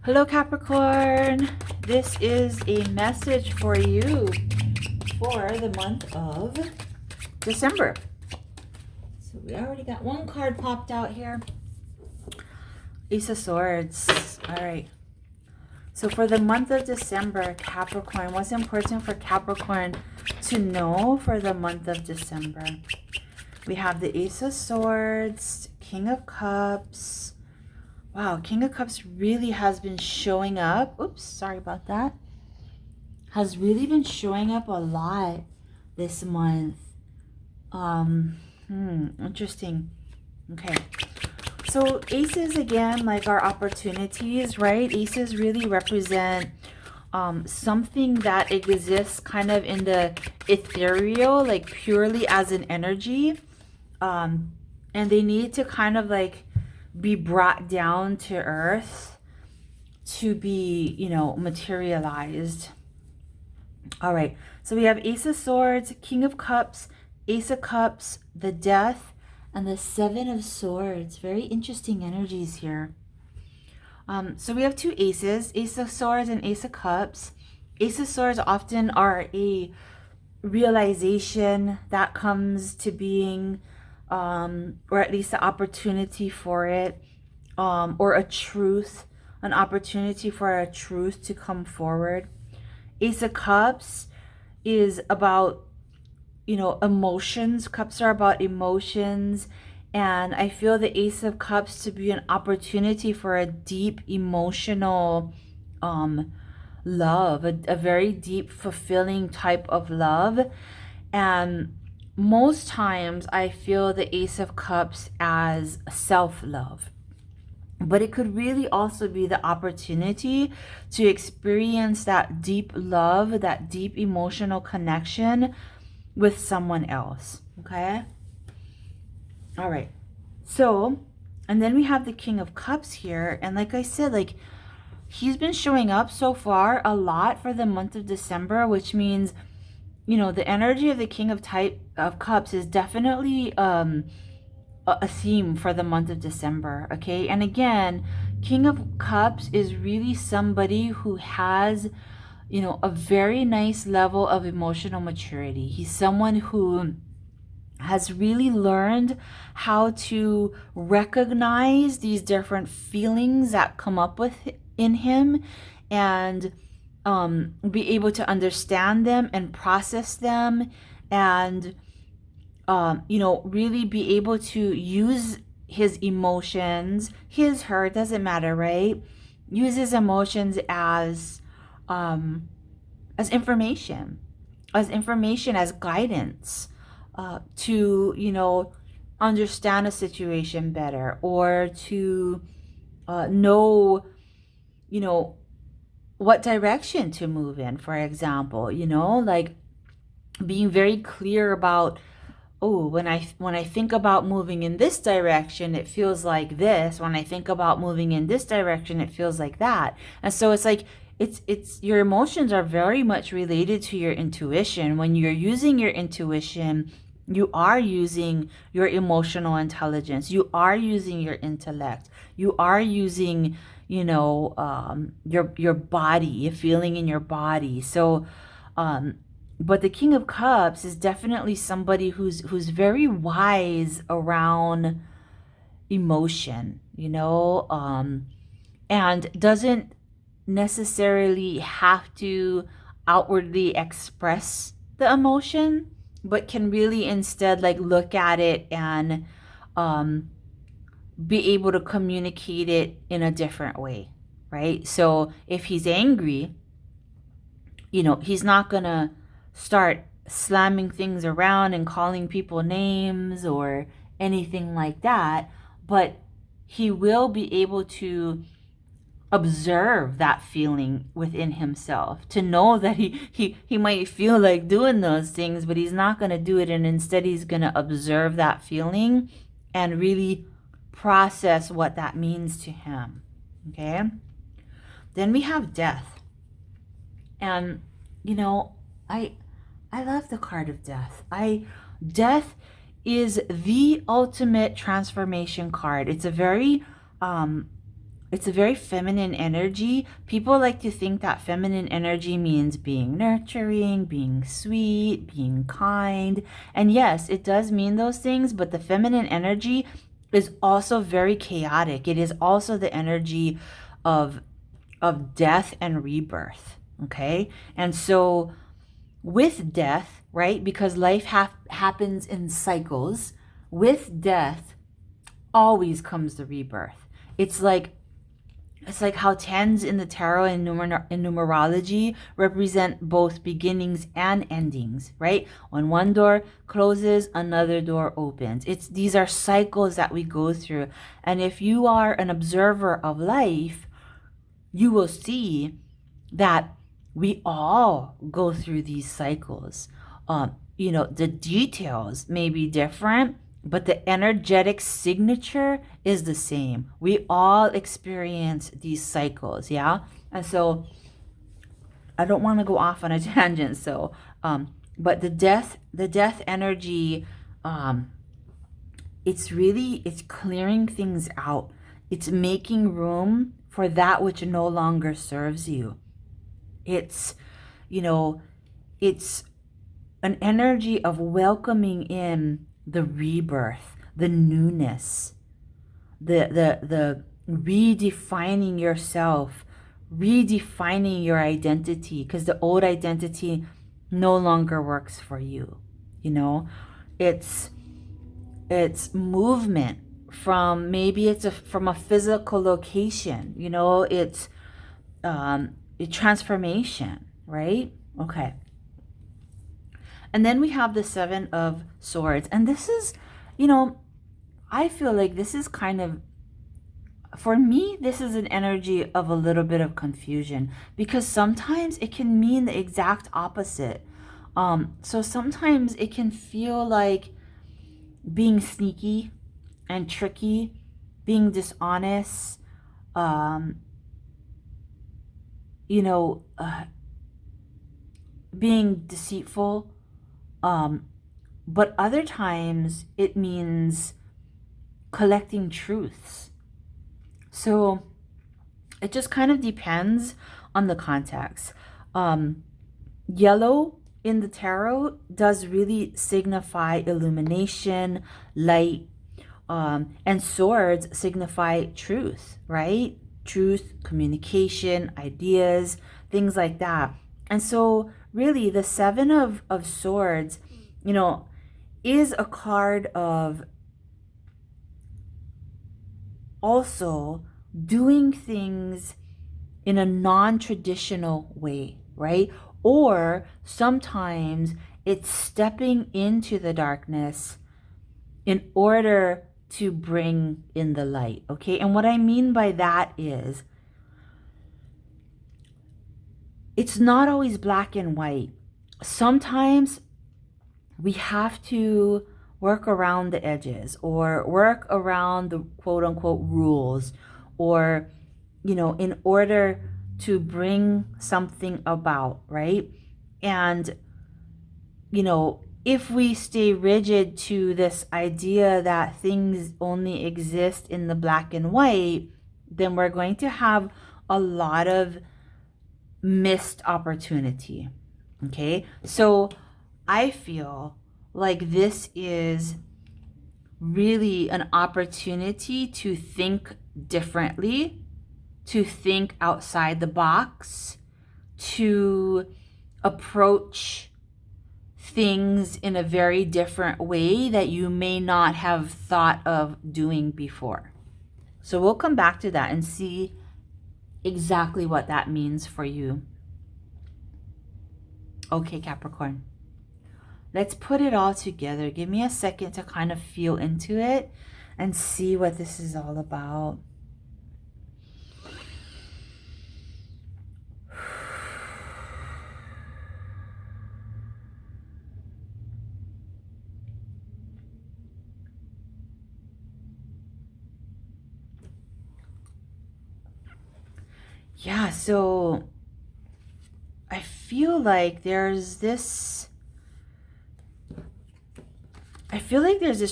Hello Capricorn, this is a message for you for the month of December. So we already got one card popped out here. Ace of Swords. All right. So for the month of December, Capricorn, what's important for Capricorn to know for the month of December? We have the Ace of Swords, King of Cups. Wow, King of Cups really has been showing up. Oops, sorry about that. Has really been showing up a lot this month. Interesting. Okay. So aces, again, like our opportunities, right? Aces really represent something that exists kind of in the ethereal, like purely as an energy. And they need to kind of like be brought down to earth to be, you know, materialized. All right, so we have Ace of Swords, King of Cups, Ace of Cups, the Death, and the Seven of Swords. Very interesting energies here. So we have two aces, Ace of Swords and Ace of Cups. Ace of Swords often are a realization that comes to being, or at least the opportunity for it, or a truth, an opportunity for a truth to come forward. Ace of Cups is about, you know, emotions. Cups are about emotions, and I feel the Ace of Cups to be an opportunity for a deep emotional love, a very deep, fulfilling type of love. And most times I feel the Ace of Cups as self-love, but it could really also be the opportunity to experience that deep love, that deep emotional connection with someone else. Okay. All right. So, and then we have the King of Cups here. And like I said, like he's been showing up so far a lot for the month of December, which means, you know, the energy of the King of Cups is definitely a theme for the month of December. Okay. And again, King of Cups is really somebody who has, you know, a very nice level of emotional maturity. He's someone who has really learned how to recognize these different feelings that come up in him, and be able to understand them and process them, and you know, really be able to use his emotions, his, her, doesn't matter, right? Use his emotions as information, as guidance, to, you know, understand a situation better, or to know, you know, what direction to move in, for example, you know, like being very clear about, oh, when I think about moving in this direction, it feels like this. When I think about moving in this direction, it feels like that. And so it's like, it's your emotions are very much related to your intuition. When you're using your intuition, you are using your emotional intelligence. You are using your intellect. You are using, you know, your body, your feeling in your body. So, but the King of Cups is definitely somebody who's very wise around emotion, you know, and doesn't necessarily have to outwardly express the emotion, but can really instead like look at it and be able to communicate it in a different way, right? So if he's angry, you know, he's not gonna start slamming things around and calling people names or anything like that, but he will be able to observe that feeling within himself, to know that he might feel like doing those things, but he's not going to do it, and instead he's going to observe that feeling and really process what that means to him. Okay. Then we have Death. And you know, I love the card of Death. Death is the ultimate transformation card. It's a very it's a very feminine energy. People like to think that feminine energy means being nurturing, being sweet, being kind. And yes, it does mean those things, but the feminine energy is also very chaotic. It is also the energy of death and rebirth, okay? And so with death, right? Because life happens in cycles. With death always comes the rebirth. It's like how tens in the tarot and in numerology represent both beginnings and endings, right? When one door closes, another door opens. These are cycles that we go through. And if you are an observer of life, you will see that we all go through these cycles. The details may be different, but the energetic signature is the same. We all experience these cycles, yeah? And so I don't want to go off on a tangent, but the death energy, it's clearing things out. It's making room for that which no longer serves you. It's an energy of welcoming in the rebirth, the newness, the redefining yourself, redefining your identity, because the old identity no longer works for you. It's movement from, maybe it's from a physical location. It's a transformation, right? Okay. And then we have the Seven of Swords. And this is, I feel like this is kind of, for me, this is an energy of a little bit of confusion, because sometimes it can mean the exact opposite. So sometimes it can feel like being sneaky and tricky, being dishonest, being deceitful. But other times it means collecting truths. So it just kind of depends on the context. Yellow in the tarot does really signify illumination, light, and swords signify truth, right? Truth, communication, ideas, things like that. And so really the Seven of Swords, is a card of also doing things in a non-traditional way, right? Or sometimes it's stepping into the darkness in order to bring in the light, okay? And what I mean by that is, it's not always black and white. Sometimes we have to work around the edges, or work around the quote unquote rules, or, in order to bring something about, right? And, if we stay rigid to this idea that things only exist in the black and white, then we're going to have a lot of missed opportunity. Okay, so I feel like this is really an opportunity to think differently, to think outside the box, to approach things in a very different way that you may not have thought of doing before. So we'll come back to that and see exactly what that means for you. Okay, Capricorn. Let's put it all together. Give me a second to kind of feel into it and see what this is all about. Yeah, so I feel like there's this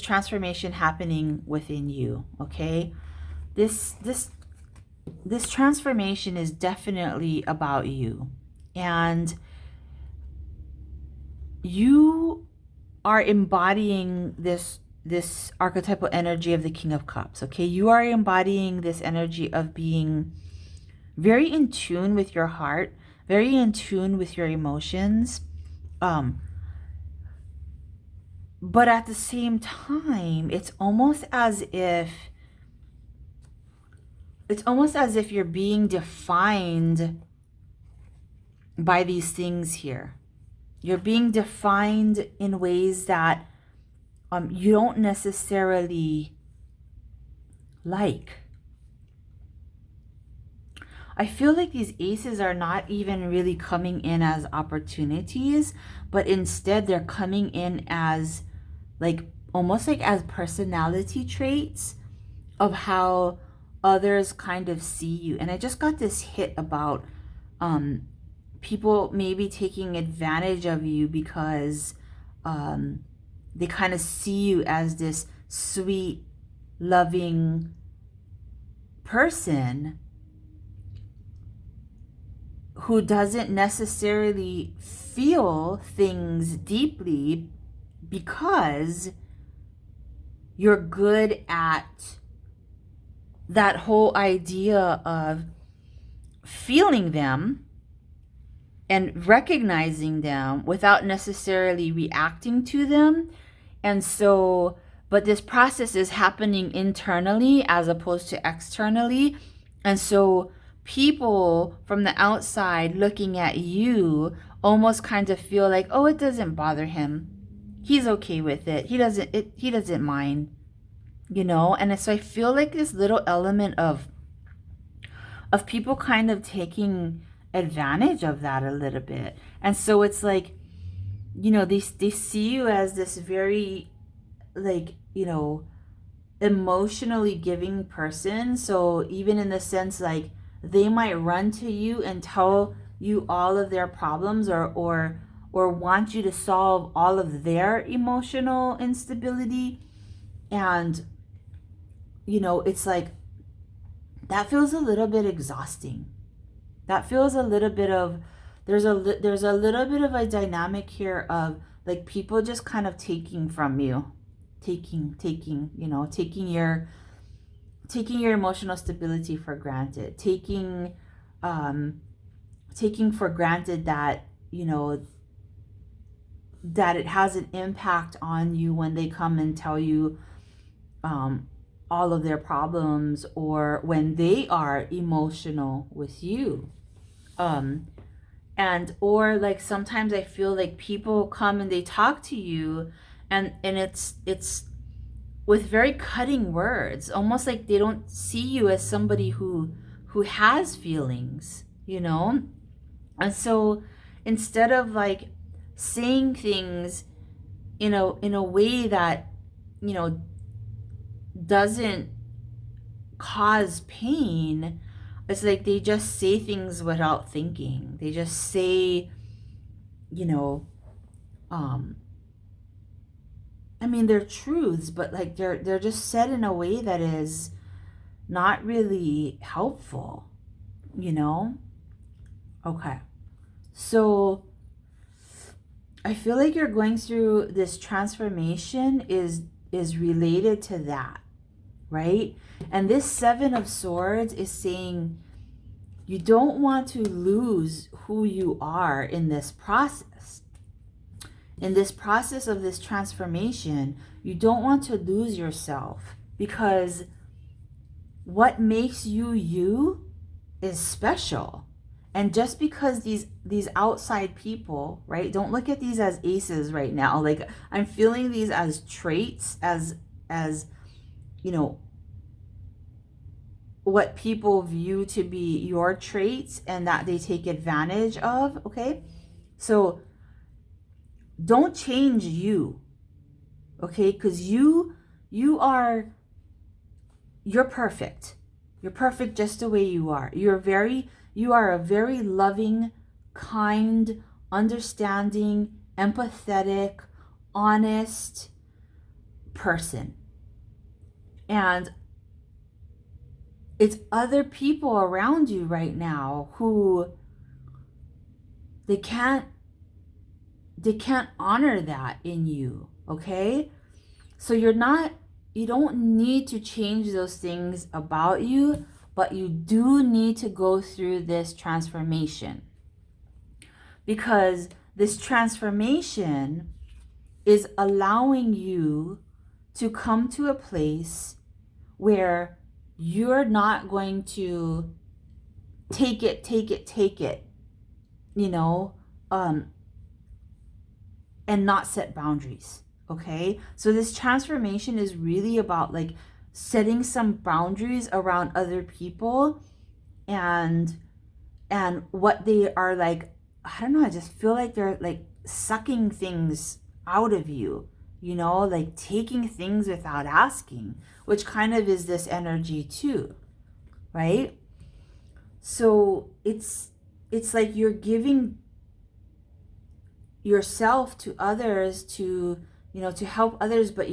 transformation happening within you, okay? This this transformation is definitely about you. And you are embodying this archetypal energy of the King of Cups, okay? You are embodying this energy of being very in tune with your heart, very in tune with your emotions. But at the same time, it's almost as if you're being defined by these things here. You're being defined in ways that you don't necessarily like. I feel like these aces are not even really coming in as opportunities, but instead they're coming in as like almost like as personality traits of how others kind of see you. And I just got this hit about people maybe taking advantage of you because they kind of see you as this sweet, loving person who doesn't necessarily feel things deeply because you're good at that whole idea of feeling them and recognizing them without necessarily reacting to them. And so, but this process is happening internally as opposed to externally. And so people from the outside looking at you almost kind of feel like, oh, it doesn't bother him. He's okay with it. He doesn't mind, you know? And so I feel like this little element of people kind of taking advantage of that a little bit. And so it's like, you know, they see you as this very, like, you know, emotionally giving person. So even in the sense, like, they might run to you and tell you all of their problems, or want you to solve all of their emotional instability. And, you know, it's like, that feels a little bit exhausting. That feels a little bit of, there's a little bit of a dynamic here of like people just kind of taking from you, taking, you know, taking your emotional stability for granted, taking for granted that, you know, that it has an impact on you when they come and tell you all of their problems, or when they are emotional with you. And or like sometimes I feel like people come and they talk to you, and it's with very cutting words, almost like they don't see you as somebody who has feelings, you know. And so instead of like saying things in a way that, you know, doesn't cause pain, it's like they just say things without thinking. They just say, you know, I mean, they're truths, but like they're just said in a way that is not really helpful, you know? Okay. So I feel like you're going through this transformation is related to that, right? And this Seven of Swords is saying you don't want to lose who you are in this process. In this process of this transformation, you don't want to lose yourself, because what makes you you is special. And just because these outside people, right? Don't look at these as aces right now. Like, I'm feeling these as traits, as you know, what people view to be your traits and that they take advantage of, okay? So don't change you, okay? Because you're perfect. You're perfect just the way you are. You are a very loving, kind, understanding, empathetic, honest person. And it's other people around you right now who they can't honor that in you, okay? So you don't need to change those things about you, but you do need to go through this transformation, because this transformation is allowing you to come to a place where you're not going to take it, you know, and not set boundaries, okay? So this transformation is really about like setting some boundaries around other people and what they are like. I don't know, I just feel like they're like sucking things out of you, you know, like taking things without asking, which kind of is this energy too, right? So it's like you're giving yourself to others to, you know, to help others, but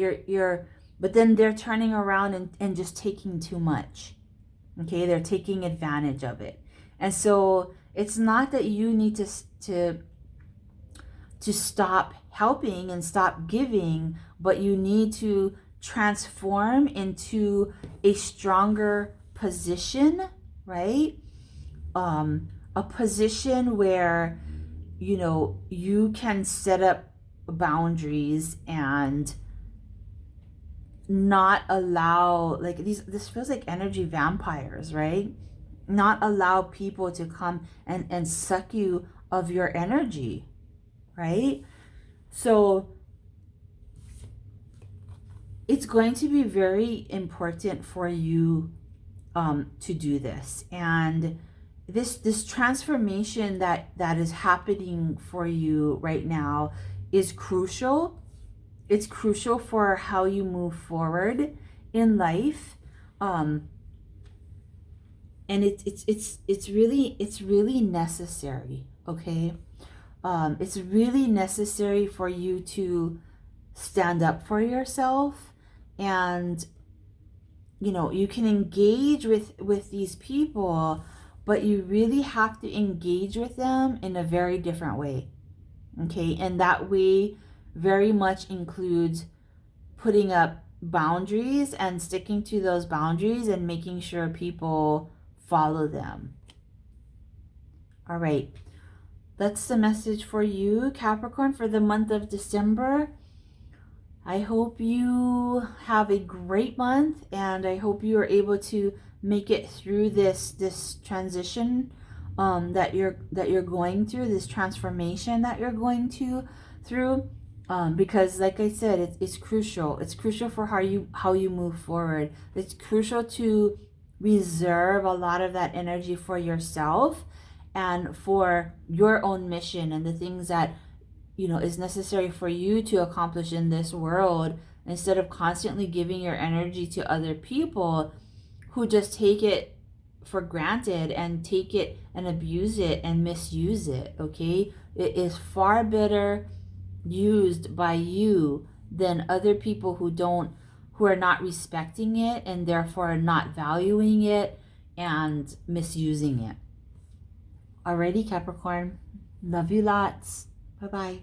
but then they're turning around and just taking too much, okay? They're taking advantage of it. And so it's not that you need to stop helping and stop giving, but you need to transform into a stronger position, right? A position where, you know, you can set up boundaries and not allow, like, this feels like energy vampires, right? Not allow people to come and suck you of your energy, right? So it's going to be very important for you to do this. And this transformation that is happening for you right now is crucial. It's crucial for how you move forward in life. And it's really necessary, okay? It's really necessary for you to stand up for yourself, and you know, you can engage with these people, but you really have to engage with them in a very different way, okay? And that way very much includes putting up boundaries and sticking to those boundaries and making sure people follow them. All right, that's the message for you, Capricorn, for the month of December. I hope you have a great month, and I hope you are able to make it through this transition that you're going through, this transformation that you're going through, because like I said, it's crucial. It's crucial for how you move forward. It's crucial to reserve a lot of that energy for yourself and for your own mission and the things that, you know, is necessary for you to accomplish in this world, instead of constantly giving your energy to other people who just take it for granted and take it and abuse it and misuse it, okay? It is far better used by you than other people who are not respecting it and therefore not valuing it and misusing it. Alrighty, Capricorn. Love you lots. Bye-bye.